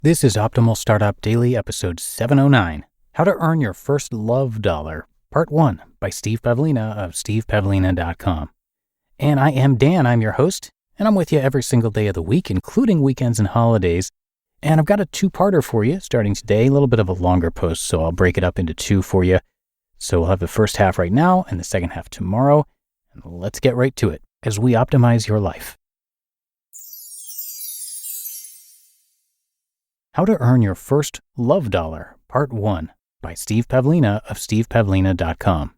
This is Optimal Startup Daily, episode 709, How to Earn Your First Love Dollar, Part 1, by Steve Pavlina of stevepavlina.com. And I am Dan, I'm your host, and I'm with you every single day of the week, including weekends and holidays. And I've got a two-parter for you starting today, a little bit of a longer post, so I'll break it up into two for you. So we'll have the first half right now and the second half tomorrow, and let's get right to it as we optimize your life. How to Earn Your First Love Dollar, Part 1, by Steve Pavlina of stevepavlina.com.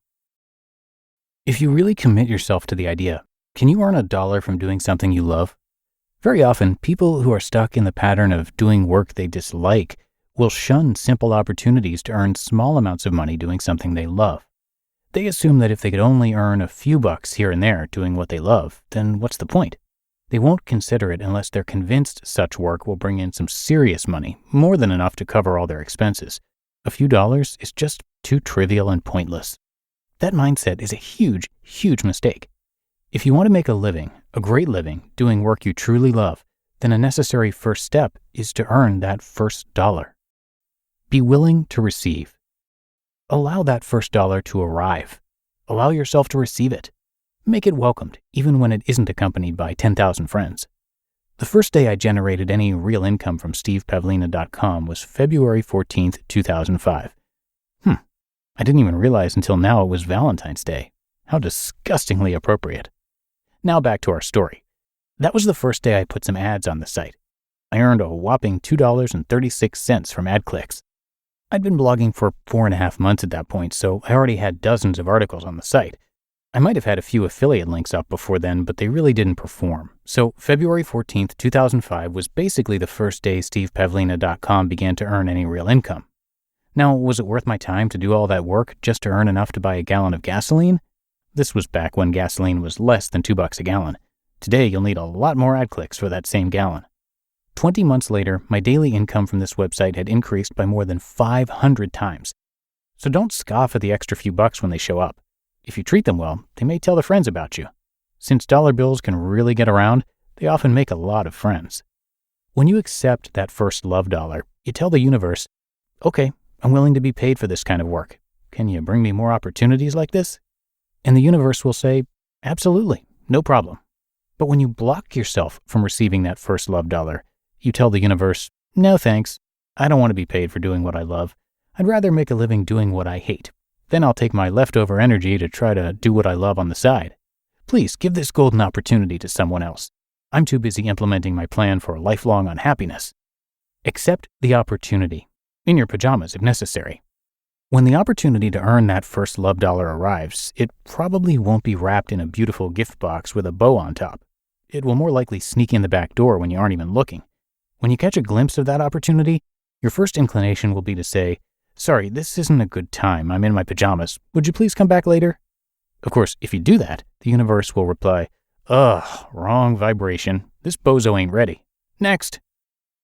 If you really commit yourself to the idea, can you earn $1 from doing something you love? Very often, people who are stuck in the pattern of doing work they dislike will shun simple opportunities to earn small amounts of money doing something they love. They assume that if they could only earn a few bucks here and there doing what they love, then what's the point? They won't consider it unless they're convinced such work will bring in some serious money, more than enough to cover all their expenses. A few dollars is just too trivial and pointless. That mindset is a huge, huge mistake. If you want to make a living, a great living, doing work you truly love, then a necessary first step is to earn that first dollar. Be willing to receive. Allow that first dollar to arrive. Allow yourself to receive it. Make it welcomed, even when it isn't accompanied by 10,000 friends. The first day I generated any real income from stevepavlina.com was February 14th, 2005. I didn't even realize until now it was Valentine's Day. How disgustingly appropriate. Now back to our story. That was the first day I put some ads on the site. I earned a whopping $2.36 from ad clicks. I'd been blogging for 4.5 months at that point, so I already had dozens of articles on the site. I might have had a few affiliate links up before then, but they really didn't perform. So February 14th, 2005 was basically the first day stevepavlina.com began to earn any real income. Now, was it worth my time to do all that work just to earn enough to buy a gallon of gasoline? This was back when gasoline was less than $2 a gallon. Today, you'll need a lot more ad clicks for that same gallon. 20 months later, my daily income from this website had increased by more than 500 times. So don't scoff at the extra few bucks when they show up. If you treat them well, they may tell their friends about you. Since dollar bills can really get around, they often make a lot of friends. When you accept that first love dollar, you tell the universe, okay, I'm willing to be paid for this kind of work. Can you bring me more opportunities like this? And the universe will say, absolutely, no problem. But when you block yourself from receiving that first love dollar, you tell the universe, no thanks, I don't want to be paid for doing what I love. I'd rather make a living doing what I hate. Then I'll take my leftover energy to try to do what I love on the side. Please give this golden opportunity to someone else. I'm too busy implementing my plan for lifelong unhappiness. Accept the opportunity, in your pajamas if necessary. When the opportunity to earn that first love dollar arrives, it probably won't be wrapped in a beautiful gift box with a bow on top. It will more likely sneak in the back door when you aren't even looking. When you catch a glimpse of that opportunity, your first inclination will be to say, sorry, this isn't a good time. I'm in my pajamas. Would you please come back later? Of course, if you do that, the universe will reply, ugh, wrong vibration. This bozo ain't ready. Next.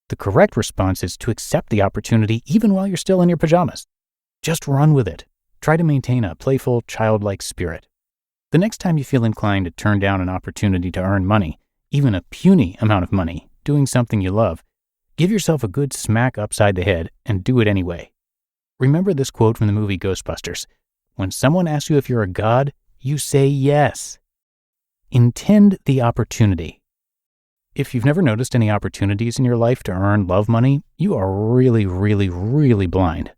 The correct response is to accept the opportunity even while you're still in your pajamas. Just run with it. Try to maintain a playful, childlike spirit. The next time you feel inclined to turn down an opportunity to earn money, even a puny amount of money, doing something you love, give yourself a good smack upside the head and do it anyway. Remember this quote from the movie Ghostbusters. When someone asks you if you're a god, you say yes. Intend the opportunity. If you've never noticed any opportunities in your life to earn love money, you are really, really, really blind.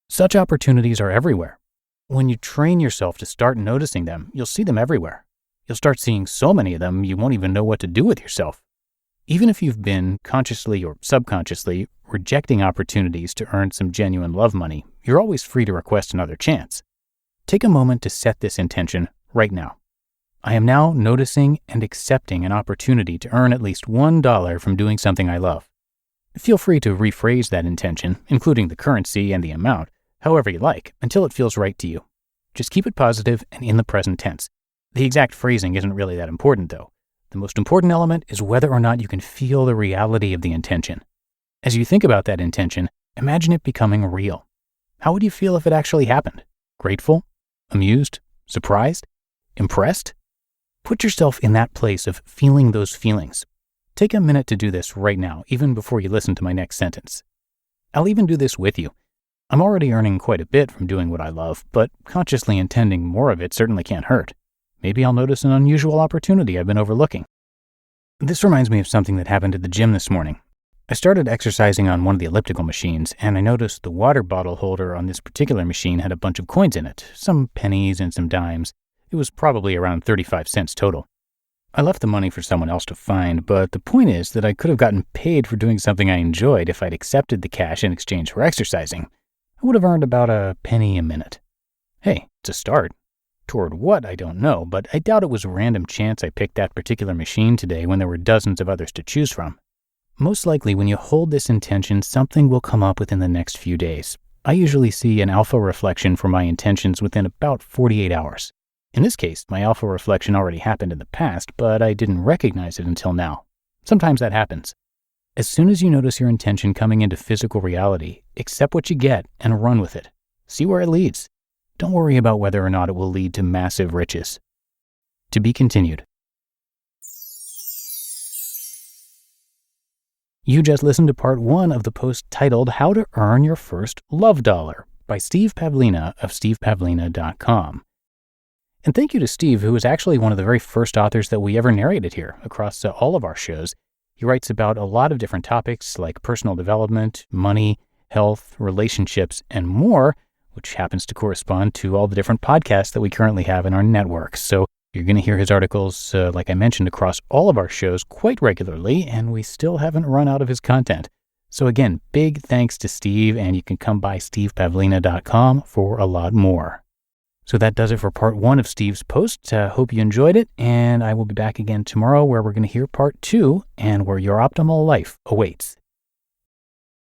Such opportunities are everywhere. When you train yourself to start noticing them, you'll see them everywhere. You'll start seeing so many of them, you won't even know what to do with yourself. Even if you've been, consciously or subconsciously, rejecting opportunities to earn some genuine love money, you're always free to request another chance. Take a moment to set this intention right now. I am now noticing and accepting an opportunity to earn at least $1 from doing something I love. Feel free to rephrase that intention, including the currency and the amount, however you like, until it feels right to you. Just keep it positive and in the present tense. The exact phrasing isn't really that important, though. The most important element is whether or not you can feel the reality of the intention. As you think about that intention, imagine it becoming real. How would you feel if it actually happened? Grateful? Amused? Surprised? Impressed? Put yourself in that place of feeling those feelings. Take a minute to do this right now, even before you listen to my next sentence. I'll even do this with you. I'm already earning quite a bit from doing what I love, but consciously intending more of it certainly can't hurt. Maybe I'll notice an unusual opportunity I've been overlooking. This reminds me of something that happened at the gym this morning. I started exercising on one of the elliptical machines, and I noticed the water bottle holder on this particular machine had a bunch of coins in it, some pennies and some dimes. It was probably around 35 cents total. I left the money for someone else to find, but the point is that I could have gotten paid for doing something I enjoyed if I'd accepted the cash in exchange for exercising. I would have earned about a penny a minute. Hey, it's a start. Toward what, I don't know, but I doubt it was a random chance I picked that particular machine today when there were dozens of others to choose from. Most likely, when you hold this intention, something will come up within the next few days. I usually see an alpha reflection for my intentions within about 48 hours. In this case, my alpha reflection already happened in the past, but I didn't recognize it until now. Sometimes that happens. As soon as you notice your intention coming into physical reality, accept what you get and run with it. See where it leads. Don't worry about whether or not it will lead to massive riches. To be continued. You just listened to part 1 of the post titled How to Earn Your First Love Dollar by Steve Pavlina of stevepavlina.com. And thank you to Steve, who was actually one of the very first authors that we ever narrated here across all of our shows. He writes about a lot of different topics like personal development, money, health, relationships, and more, which happens to correspond to all the different podcasts that we currently have in our network. So you're going to hear his articles, like I mentioned, across all of our shows quite regularly, and we still haven't run out of his content. So again, big thanks to Steve, and you can come by stevepavlina.com for a lot more. So that does it for part 1 of Steve's post. Hope you enjoyed it, and I will be back again tomorrow where we're going to hear part 2 and where your optimal life awaits.